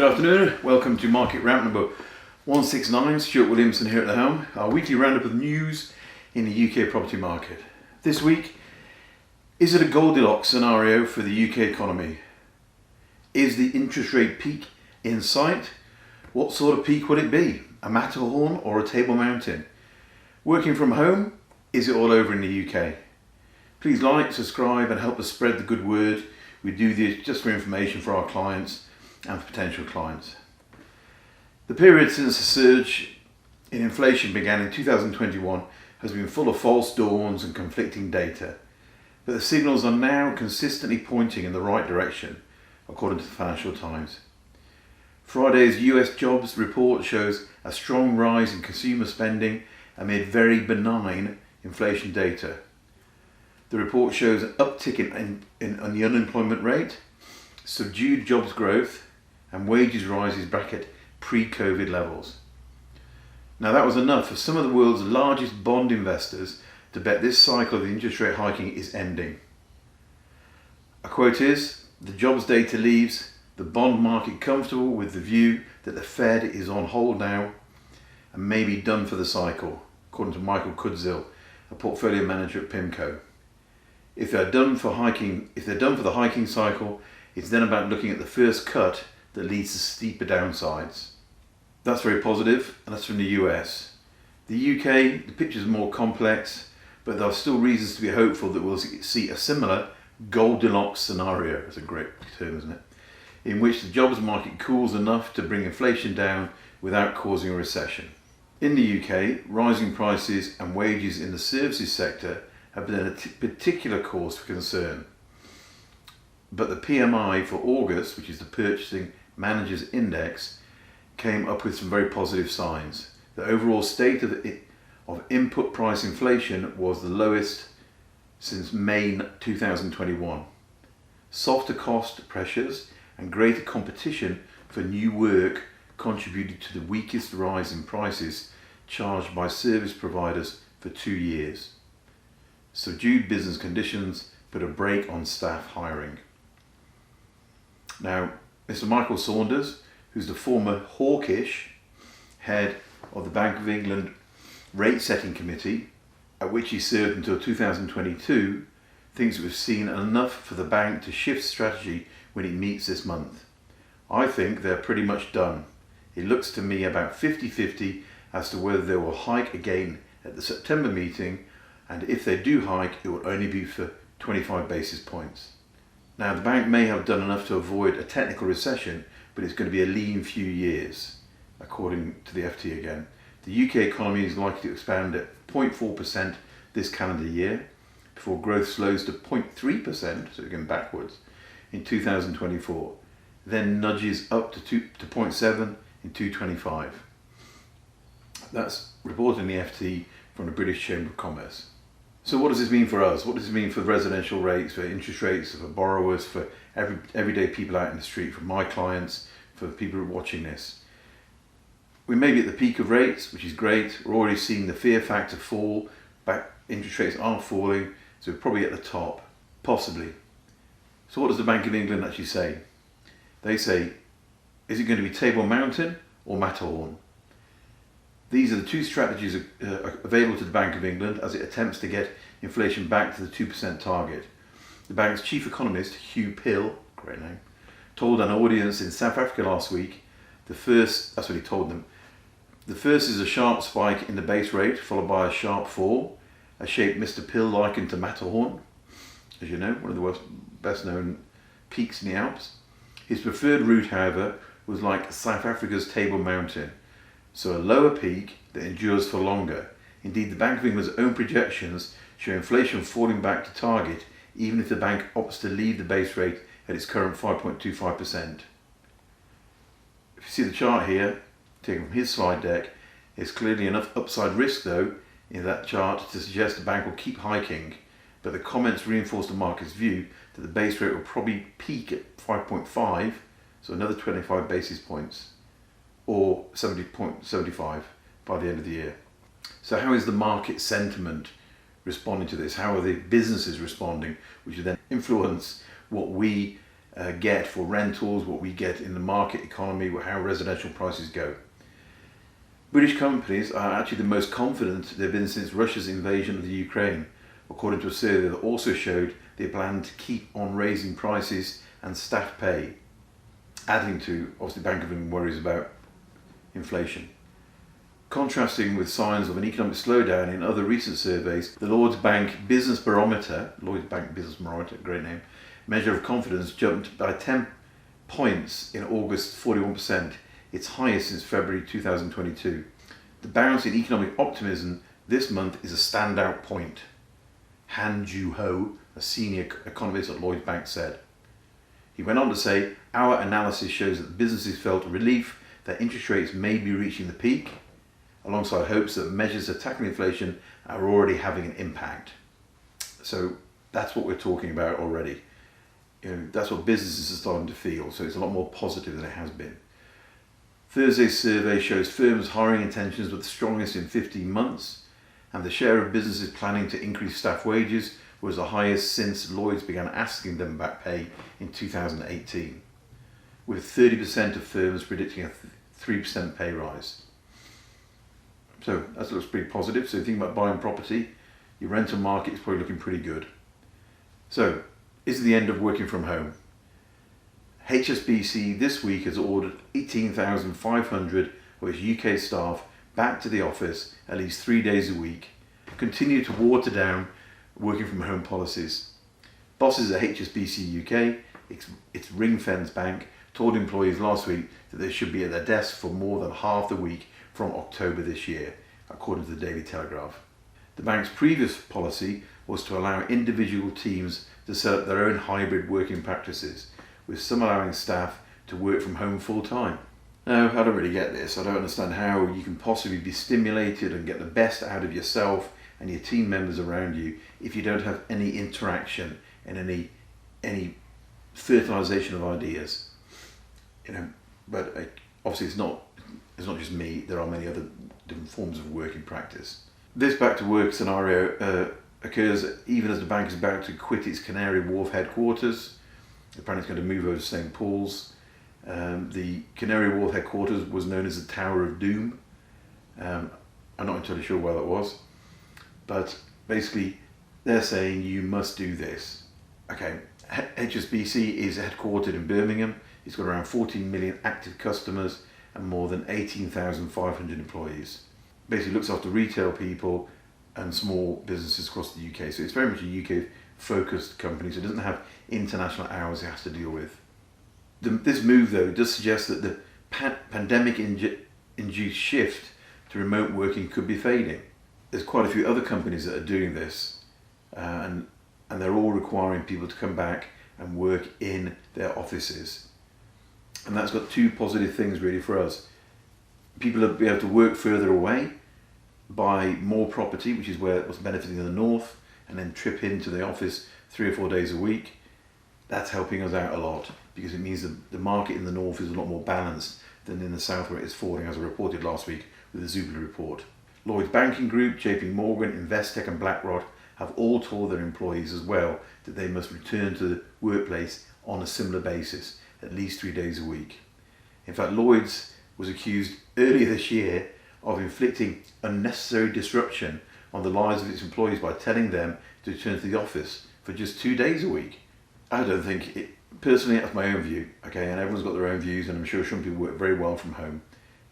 Good afternoon, welcome to Market Round number 169. Stuart Williamson here at the helm. Our weekly roundup of news in the UK property market. This week, is it a Goldilocks scenario for the UK economy? Is the interest rate peak in sight? What sort of peak would it be? A Matterhorn or a Table Mountain? Working from home? Is it all over in the UK? Please like, subscribe and help us spread the good word. We do this just for information for our clients and for potential clients. The period since the surge in inflation began in 2021 has been full of false dawns and conflicting data, but the signals are now consistently pointing in the right direction, according to the Financial Times. Friday's US jobs report shows a strong rise in consumer spending amid very benign inflation data. The report shows an uptick in the unemployment rate, subdued jobs growth, and wages rises back at pre-COVID levels. Now that was enough for some of the world's largest bond investors to bet this cycle of interest rate hiking is ending. A quote is, "The jobs data leaves the bond market comfortable with the view that the Fed is on hold now and may be done for the cycle," according to Michael Kudziel, a portfolio manager at PIMCO. If they're done for the hiking cycle, it's then about looking at the first cut that leads to steeper downsides. That's very positive, and that's from the US. The UK, the picture is more complex, but there are still reasons to be hopeful that we'll see a similar Goldilocks scenario, that's a great term, isn't it? In which the jobs market cools enough to bring inflation down without causing a recession. In the UK, rising prices and wages in the services sector have been a particular cause for concern. But the PMI for August, which is the Purchasing Managers Index, came up with some very positive signs. The overall state of input price inflation was the lowest since May 2021. Softer cost pressures and greater competition for new work contributed to the weakest rise in prices charged by service providers for 2 years. Subdued business conditions put a brake on staff hiring. Now, Mr. Michael Saunders, who's the former hawkish head of the Bank of England rate setting committee, at which he served until 2022, thinks we've seen enough for the bank to shift strategy when it meets this month. I think they're pretty much done. It looks to me about 50-50 as to whether they will hike again at the September meeting, and if they do hike, it will only be for 25 basis points. Now, the bank may have done enough to avoid a technical recession, but it's going to be a lean few years, according to the FT again. The UK economy is likely to expand at 0.4% this calendar year, before growth slows to 0.3%, so again backwards, in 2024, then nudges up to 0.7 in 2025. That's reported in the FT from the British Chamber of Commerce. So what does this mean for us? What does it mean for residential rates, for interest rates, for borrowers, for everyday people out in the street, for my clients, for the people who are watching this? We may be at the peak of rates, which is great. We're already seeing the fear factor fall. Interest rates are falling, so we're probably at the top, possibly. So what does the Bank of England actually say? They say, is it going to be Table Mountain or Matterhorn? These are the two strategies available to the Bank of England as it attempts to get inflation back to the 2% target. The bank's chief economist, Hugh Pill, great name, told an audience in South Africa last week, that's what he told them, the first is a sharp spike in the base rate, followed by a sharp fall, a shape Mr. Pill likened to Matterhorn, as you know, one of the best known peaks in the Alps. His preferred route, however, was like South Africa's Table Mountain, so a lower peak that endures for longer. Indeed, the Bank of England's own projections show inflation falling back to target even if the bank opts to leave the base rate at its current 5.25%. If you see the chart here, taken from his slide deck, there's clearly enough upside risk though in that chart to suggest the bank will keep hiking, but the comments reinforce the market's view that the base rate will probably peak at 5.5, so another 25 basis points, or 70.75 by the end of the year. So how is the market sentiment responding to this? How are the businesses responding, which will then influence what we get for rentals, what we get in the market economy, how residential prices go. British companies are actually the most confident they've been since Russia's invasion of the Ukraine, according to a survey that also showed they plan to keep on raising prices and staff pay, adding to, obviously, Bank of England worries about inflation. Contrasting with signs of an economic slowdown in other recent surveys, the Lloyds Bank Business Barometer, great name, measure of confidence jumped by 10 points in August, 41%, its highest since February 2022. The bounce in economic optimism this month is a standout point, Han Ju-ho, a senior economist at Lloyds Bank, said. He went on to say, our analysis shows that businesses felt relief that interest rates may be reaching the peak, alongside hopes that measures to tackle inflation are already having an impact. So that's what we're talking about already. That's what businesses are starting to feel, so it's a lot more positive than it has been. Thursday's survey shows firms' hiring intentions were the strongest in 15 months, and the share of businesses planning to increase staff wages was the highest since Lloyds began asking them about pay in 2018, with 30% of firms predicting a 3% pay rise. So that looks pretty positive. So if you think about buying property, your rental market is probably looking pretty good. So, is it the end of working from home? HSBC this week has ordered 18,500 of its UK staff back to the office at least 3 days a week, continue to water down working from home policies. Bosses at HSBC UK, its ring-fenced bank, told employees last week that they should be at their desks for more than half the week from October this year, according to the Daily Telegraph. The bank's previous policy was to allow individual teams to set up their own hybrid working practices, with some allowing staff to work from home full time. Now, I don't really get this. I don't understand how you can possibly be stimulated and get the best out of yourself and your team members around you if you don't have any interaction and any fertilization of ideas. But obviously it's not just me. There are many other different forms of working practice. This back to work scenario occurs even as the bank is about to quit its Canary Wharf headquarters. Apparently it's going to move over to St. Paul's. The Canary Wharf headquarters was known as the Tower of Doom. I'm not entirely sure where that was, but basically they're saying you must do this. Okay, HSBC is headquartered in Birmingham. It's got around 14 million active customers and more than 18,500 employees. Basically looks after retail people and small businesses across the UK. So it's very much a UK focused company, so it doesn't have international hours it has to deal with. This move though does suggest that the pandemic induced shift to remote working could be fading. There's quite a few other companies that are doing this, and they're all requiring people to come back and work in their offices. And that's got two positive things really for us. People will be able to work further away, buy more property, which is what's benefiting in the north, and then trip into the office 3 or 4 days a week. That's helping us out a lot because it means that the market in the north is a lot more balanced than in the south where it is falling, as I reported last week with the Zoopla report. Lloyds Banking Group, JP Morgan, Investec and BlackRock have all told their employees as well that they must return to the workplace on a similar basis, at least 3 days a week. In fact, Lloyds was accused earlier this year of inflicting unnecessary disruption on the lives of its employees by telling them to return to the office for just 2 days a week. I don't think it, personally, that's my own view, okay, and everyone's got their own views, and I'm sure some people work very well from home.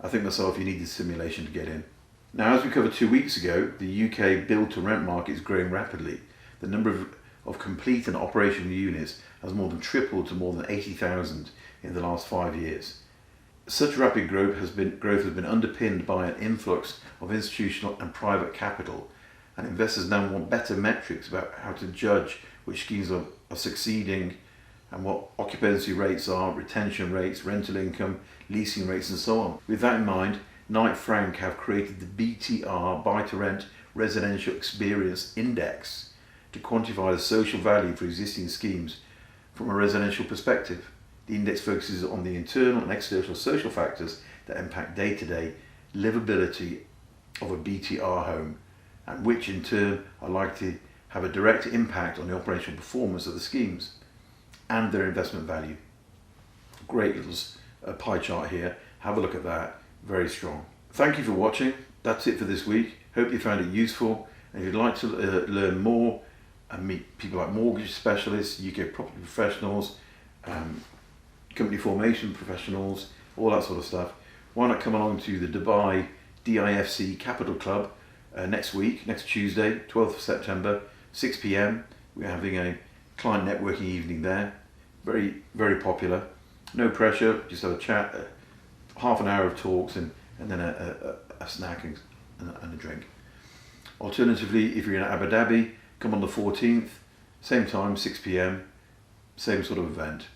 I think myself, you need the simulation to get in. Now, as we covered 2 weeks ago, the UK build-to-rent market is growing rapidly. The number of complete and operational units has more than tripled to more than 80,000 in the last 5 years. Such rapid growth has been underpinned by an influx of institutional and private capital, and investors now want better metrics about how to judge which schemes are succeeding and what occupancy rates are, retention rates, rental income, leasing rates and so on. With that in mind, Knight Frank have created the BTR Buy to Rent Residential Experience Index to quantify the social value for existing schemes from a residential perspective. The index focuses on the internal and external social factors that impact day-to-day livability of a BTR home, and which in turn are likely to have a direct impact on the operational performance of the schemes. and their investment value. Great little pie chart here. Have a look at that. Very strong. Thank you for watching. That's it for this week. Hope you found it useful. And if you'd like to learn more and meet people like mortgage specialists, UK property professionals, company formation professionals, all that sort of stuff, why not come along to the Dubai DIFC Capital Club next week, next Tuesday, 12th of September, 6 p.m. We're having a client networking evening there. Very, very popular. No pressure, just have a chat, half an hour of talks and then a snack and a drink. Alternatively, if you're in Abu Dhabi, come on the 14th, same time, 6 p.m, same sort of event.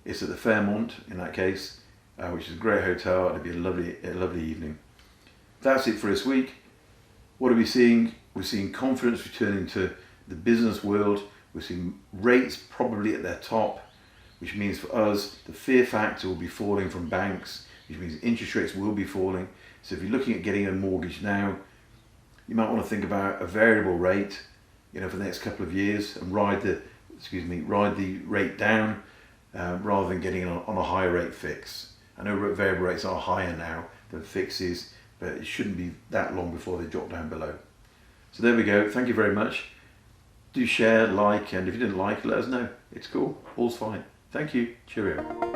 It's at the Fairmont in that case, which is a great hotel. It'll be a lovely evening. That's it for this week. What are we seeing? We're seeing confidence returning to the business world. We're seeing rates probably at their top, which means for us, the fear factor will be falling from banks, which means interest rates will be falling. So if you're looking at getting a mortgage now, you might want to think about a variable rate, for the next couple of years and ride the rate down rather than getting on a higher rate fix. I know variable rates are higher now than fixes, but it shouldn't be that long before they drop down below. So there we go. Thank you very much. Do share, like, and if you didn't like, let us know. It's cool. All's fine. Thank you. Cheerio.